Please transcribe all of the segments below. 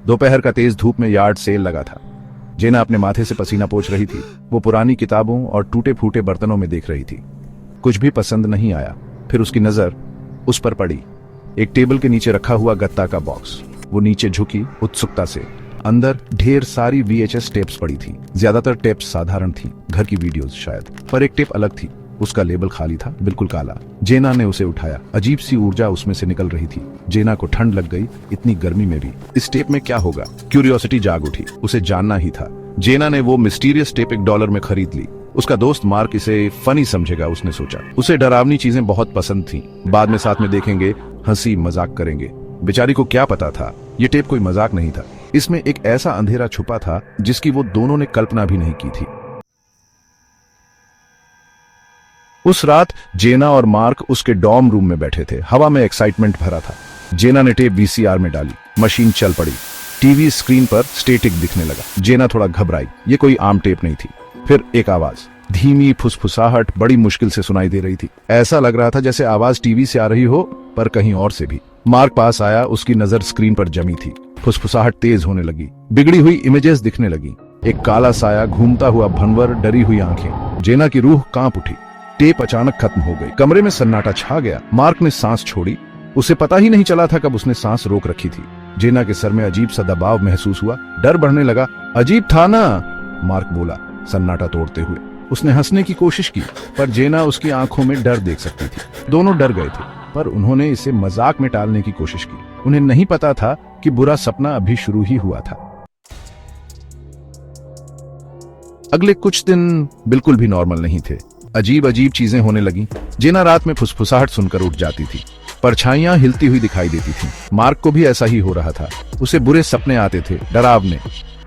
दोपहर का तेज धूप में यार्ड सेल लगा था। जेना अपने माथे से पसीना पोंछ रही थी। वो पुरानी किताबों और टूटे फूटे बर्तनों में देख रही थी। कुछ भी पसंद नहीं आया। फिर उसकी नजर उस पर पड़ी, एक टेबल के नीचे रखा हुआ गत्ता का बॉक्स। वो नीचे झुकी उत्सुकता से। अंदर ढेर सारी VHS टेप्स पड़ी थी। ज्यादातर टेप्स साधारण थी, घर की वीडियोस शायद, पर एक टेप अलग थी। उसका लेबल खाली था, बिल्कुल काला। जेना ने उसे उठाया। अजीब सी ऊर्जा उसमें से निकल रही थी। जेना को ठंड लग गई, इतनी गर्मी में भी। इस टेप में क्या होगा? क्यूरियोसिटी जाग उठी, उसे जानना ही था। जेना ने वो मिस्टीरियस टेप $1 में खरीद ली। उसका दोस्त मार्क इसे फनी समझेगा, उसने सोचा। उसे डरावनी चीजें बहुत पसंद थीं। बाद में साथ में देखेंगे, हंसी मजाक करेंगे। बेचारी को क्या पता था, ये टेप कोई मजाक नहीं था। इसमें एक ऐसा अंधेरा छुपा था जिसकी वो दोनों ने कल्पना भी नहीं की थी। उस रात जेना और मार्क उसके डॉर्म रूम में बैठे थे। हवा में एक्साइटमेंट भरा था। जेना ने टेप VCR में डाली। मशीन चल पड़ी। टीवी स्क्रीन पर स्टैटिक दिखने लगा। जेना थोड़ा घबराई, ये कोई आम टेप नहीं थी। फिर एक आवाज, धीमी फुसफुसाहट, बड़ी मुश्किल से सुनाई दे रही थी। ऐसा लग रहा था जैसे आवाज टीवी से आ रही हो, पर कहीं और से भी। मार्क पास आया, उसकी नजर स्क्रीन पर जमी थी। फुसफुसाहट तेज होने लगी, बिगड़ी हुई इमेजेस दिखने लगी। एक काला साया, घूमता हुआ भंवर, डरी हुई आंखें। जेना की रूह कांप उठी। टेप अचानक खत्म हो गई। कमरे में सन्नाटा छा गया। मार्क ने सांस छोड़ी। उसे पता ही नहीं चला था कब उसने सांस रोक रखी थी। जेना के सर में अजीब सा दबाव महसूस हुआ। डर बढ़ने लगा। अजीब था ना, मार्क बोला सन्नाटा तोड़ते हुए। उसने हंसने की कोशिश की, पर जेना उसकी आंखों में डर देख सकती थी। दोनों डर गए थे, पर उन्होंने इसे मजाक में टालने की कोशिश की। उन्हें नहीं पता था कि बुरा सपना अभी शुरू ही हुआ था। अगले कुछ दिन बिल्कुल भी नॉर्मल नहीं थे। अजीब अजीब चीजें होने लगी। जेना रात में फुसफुसाहट सुनकर उठ जाती थी। परछाइयां हिलती हुई दिखाई देती थीं। मार्क को भी ऐसा ही हो रहा था। उसे बुरे सपने आते थे, डरावने।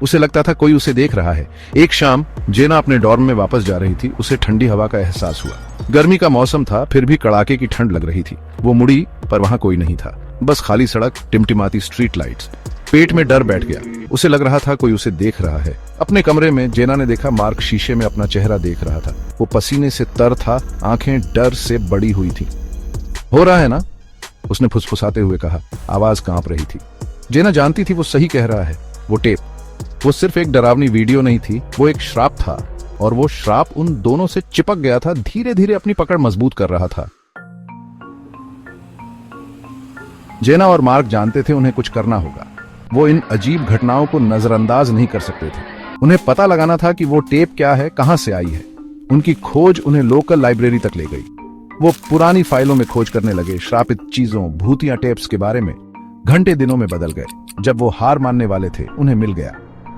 उसे लगता था कोई उसे देख रहा है। एक शाम जेना अपने डॉर्म में वापस जा रही थी। उसे ठंडी हवा का एहसास हुआ। गर्मी का मौसम था, फिर भी कड़ाके की ठंड लग रही थी। वो मुड़ी, पर वहां कोई नहीं था। बस खाली सड़क, टिमटिमाती स्ट्रीट लाइट्स। पेट में डर बैठ गया। उसे लग रहा था कोई उसे देख रहा है। अपने कमरे में जेना ने देखा मार्क शीशे में अपना चेहरा देख रहा था। वो पसीने से तर था, आंखें डर से बड़ी हुई थी। हो रहा है ना, उसने फुसफुसाते हुए कहा। आवाज कांप रही थी। जेना जानती थी वो सही कह रहा है। वो टेप, वो सिर्फ एक डरावनी वीडियो नहीं थी, वो एक श्राप था। और वो श्राप उन दोनों से चिपक गया था, धीरे धीरे अपनी पकड़ मजबूत कर रहा था। जेना और मार्क जानते थे उन्हें कुछ करना होगा। वो इन अजीब घटनाओं को नजरअंदाज नहीं कर सकते थे। उन्हें पता लगाना था कि वो टेप क्या है, कहां से आई है। उनकी खोज उन्हें लोकल लाइब्रेरी तक ले गई। वो पुरानी फाइलों में खोज करने लगे। श्रापित चीजों, भूतिया टेप्स के बारे में। घंटे दिनों में बदल गए। जब वो हार मानने वाले थे, उन्हें मिल गया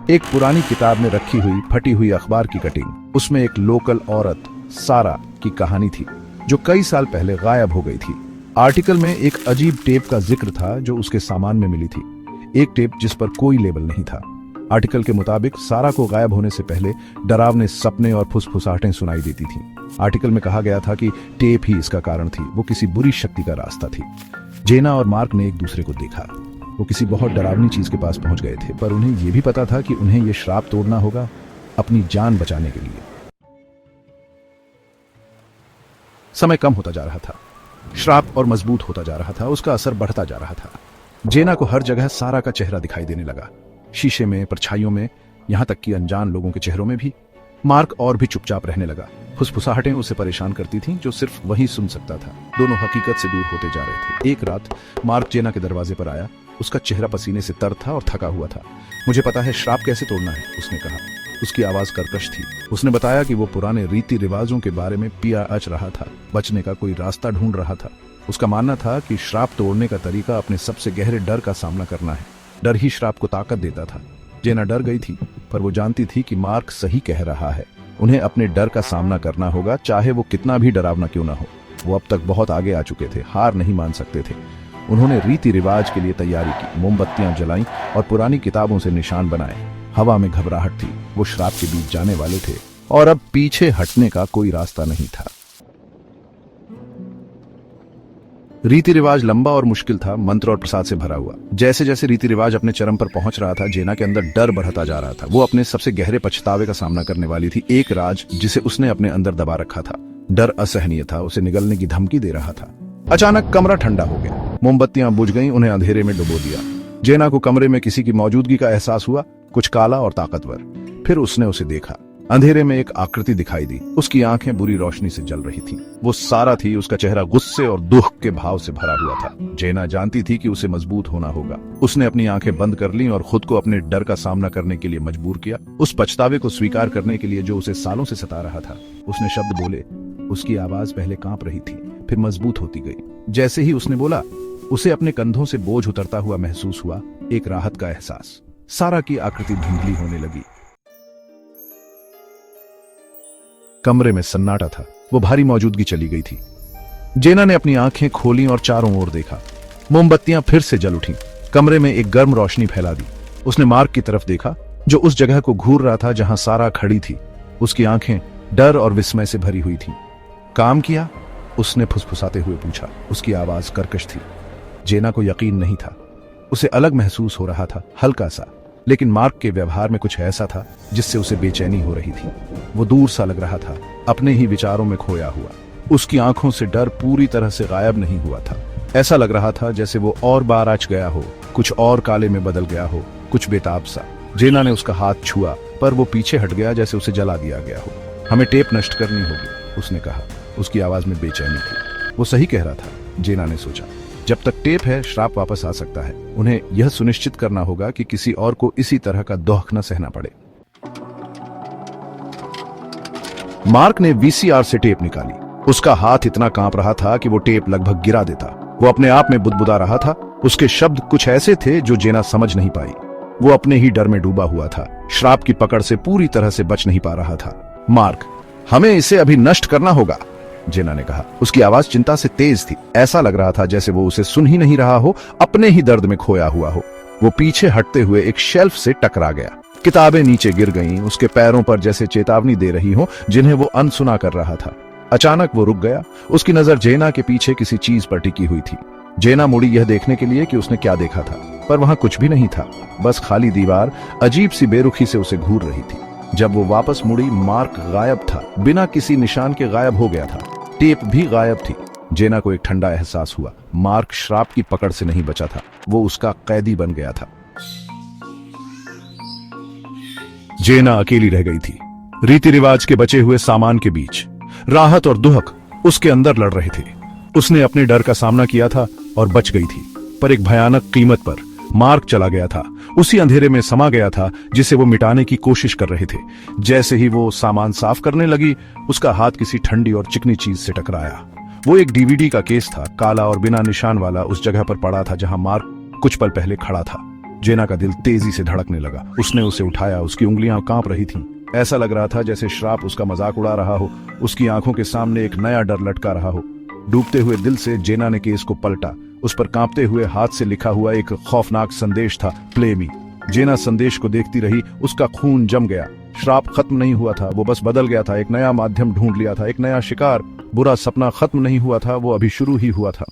एक पुरानी किताब में रखी हुई फटी हुई अखबार की कटिंग। उसमें एक लोकल औरत सारा की कहानी थी, जो कई साल पहले गायब हो गई थी। आर्टिकल में एक अजीब टेप का जिक्र था जो उसके सामान में मिली थी। एक टेप जिस पर कोई लेबल नहीं था। आर्टिकल के मुताबिक सारा को गायब होने से पहले डरावने सपने और फुसफुसाहटें सुनाई देती थीं। आर्टिकल में कहा गया था कि टेप ही इसका कारण थी। वो किसी बुरी शक्ति का रास्ता थी। जेना और मार्क ने एक दूसरे को देखा। वो किसी बहुत डरावनी चीज के पास पहुंच गए थे, पर उन्हें यह भी पता था कि उन्हें यह श्राप तोड़ना होगा, अपनी जान बचाने के लिए। समय कम होता जा रहा था। श्राप और मजबूत होता जा रहा था। उसका असर बढ़ता जा रहा था। जेना को हर जगह सारा का चेहरा दिखाई देने लगा। शीशे में, परछाइयों में, यहां तक कि अनजान लोगों के चेहरों में भी। मार्क और भी चुपचाप रहने लगा। फुसफुसाहटें उसे परेशान करती थीं, जो सिर्फ वही सुन सकता था। दोनों हकीकत से दूर होते जा रहे थे। एक रात मार्क जेना के दरवाजे पर आया। उसका चेहरा पसीने से तर था और थका हुआ था। मुझे पता है श्राप कैसे तोड़ना है, उसने कहा। उसकी आवाज कर्कश थी। उसने बताया कि वो पुराने रीति रिवाजों के बारे में पिया अच रहा था, बचने का कोई रास्ता ढूंढ रहा था। उसका मानना था कि श्राप तोड़ने का तरीका अपने सबसे गहरे डर का सामना करना है। डर ही श्राप को ताकत देता था। जेना डर गई थी, पर वो जानती थी कि मार्क सही कह रहा है। उन्हें अपने डर का सामना करना होगा, चाहे वो कितना भी डरावना क्यों ना हो। वो अब तक बहुत आगे आ चुके थे, हार नहीं मान सकते थे। उन्होंने रीति रिवाज के लिए तैयारी की, मोमबत्तियां जलाईं और पुरानी किताबों से निशान बनाए। हवा में घबराहट थी। वो श्राप के बीच जाने वाले थे और अब पीछे हटने का कोई रास्ता नहीं था। रीति रिवाज लंबा और मुश्किल था, मंत्र और प्रसाद से भरा हुआ। जैसे जैसे रीति रिवाज अपने चरम पर पहुंच रहा था, जेना के अंदर डर बढ़ता जा रहा था। वो अपने सबसे गहरे पछतावे का सामना करने वाली थी। एक राज जिसे उसने अपने अंदर दबा रखा था। डर असहनीय था, उसे निगलने की धमकी दे रहा था। अचानक कमरा ठंडा हो गया। मोमबत्तियां बुझ गईं, उन्हें अंधेरे में डुबो दिया। जेना को कमरे में किसी की मौजूदगी का एहसास हुआ, कुछ काला और ताकतवर। फिर उसने उसे देखा। अंधेरे में एक आकृति दिखाई दी। उसकी आंखें बुरी रोशनी से जल रही थीं। वो सारा थी, उसका चेहरा गुस्से और दुख के भाव से भरा हुआ था। जेना जानती थी कि उसे मजबूत होना होगा। उसने अपनी आंखें बंद कर लीं और खुद को अपने डर का सामना करने के लिए मजबूर किया, उस पछतावे को स्वीकार करने के लिए जो उसे सालों से सता रहा था। उसने शब्द बोले। उसकी आवाज पहले कांप रही थी, फिर मजबूत होती गई। जैसे ही उसने बोला, उसे अपने कंधों से बोझ उतरता हुआ महसूस हुआ, एक राहत का एहसास। सारा की आकृति धुंधली होने लगी। कमरे में सन्नाटा था। वो भारी मौजूदगी चली गई थी। जेना ने अपनी आंखें खोली और चारों ओर देखा। मोमबत्तियां फिर से जल उठी। कमरे में एक गर्म रोशनी फैला दी। उसने मार्क की तरफ देखा, जो उस जगह को घूर रहा था जहां सारा खड़ी थी। उसकी आंखें डर और विस्मय से भरी हुई थीं। काम किया? उसने फुसफुसाते हुए पूछा। उसकी आवाज कर्कश थी। जेना को यकीन नहीं था। उसे अलग महसूस हो रहा था, हल्का सा। लेकिन मार्क के व्यवहार में कुछ ऐसा था जिससे उसे बेचैनी हो रही थी। वो दूर सा लग रहा था, अपने ही विचारों में खोया हुआ। उसकी आंखों से डर पूरी तरह से गायब नहीं हुआ था। ऐसा लग रहा था जैसे वो और बार आच गया हो, कुछ और काले में बदल गया हो, कुछ बेताब सा। जेना ने उसका हाथ छुआ, पर वो पीछे हट गया, जैसे उसे जला दिया गया हो। हमें टेप नष्ट करनी होगी, उसने कहा। उसकी आवाज में बेचैनी थी। वो सही कह रहा था, जेना ने सोचा। जब तक टेप है, श्राप वापस आ सकता है। उन्हें यह सुनिश्चित करना होगा कि किसी और को इसी तरह का दोख न सहना पड़े। मार्क ने वीसीआर से टेप निकाली। उसका हाथ इतना कांप रहा था कि वो टेप लगभग गिरा देता। वो अपने आप में बुदबुदा रहा था। उसके शब्द कुछ ऐसे थे जो जेना समझ नहीं पाई। वो अपने ही डर में डूबा हुआ था, श्राप की पकड़ से पूरी तरह से बच नहीं पा रहा था। मार्क, हमें इसे अभी नष्ट करना होगा, जेना ने कहा। उसकी आवाज चिंता से तेज थी। ऐसा लग रहा था जैसे वो उसे सुन ही नहीं रहा हो, अपने ही दर्द में खोया हुआ हो। वो पीछे हटते हुए एक शेल्फ से टकरा गया। किताबें नीचे गिर गईं, उसके पैरों पर जैसे चेतावनी दे रही हो, जिन्हें वो अनसुना कर रहा था। अचानक वो रुक गया। उसकी नजर जेना के पीछे किसी चीज पर टिकी हुई थी। जेना मुड़ी यह देखने के लिए कि उसने क्या देखा था, पर वहां कुछ भी नहीं था। बस खाली दीवार अजीब सी बेरुखी से उसे घूर रही थी। जब वो वापस मुड़ी, मार्क गायब था, बिना किसी निशान के गायब हो गया था। टेप भी गायब थी। जेना को एक ठंडा एहसास हुआ। मार्क श्राप की पकड़ से नहीं बचा था, वो उसका कैदी बन गया था। जेना अकेली रह गई थी, रीति रिवाज के बचे हुए सामान के बीच। राहत और दुहक उसके अंदर लड़ रहे थे। उसने अपने डर का सामना किया था और बच गई थी, पर एक भयानक कीमत पर। मार्क चला गया था, उसी अंधेरे में समा गया था जिसे वो मिटाने की कोशिश कर रहे थे। जैसे ही वो सामान साफ करने लगी, उसका हाथ किसी ठंडी और चिकनी चीज से टकराया। वो एक डीवीडी का केस था, काला और बिना निशान वाला। उस जगह पर पड़ा था जहां मार्क कुछ पल पहले खड़ा था। जेना का दिल तेजी से धड़कने लगा। उसने उसे उठाया। उसकी उंगलियां कांप रही थीं। ऐसा लग रहा था जैसे श्राप उसका मजाक उड़ा रहा हो। उसकी आंखों के सामने एक नया डर लटका रहा हो। डूबते हुए दिल से जेना ने केस को पलटा। उस पर कांपते हुए हाथ से लिखा हुआ एक खौफनाक संदेश था, प्ले मी। जेना संदेश को देखती रही। उसका खून जम गया। श्राप खत्म नहीं हुआ था, वो बस बदल गया था। एक नया माध्यम ढूंढ लिया था, एक नया शिकार। बुरा सपना खत्म नहीं हुआ था, वो अभी शुरू ही हुआ था।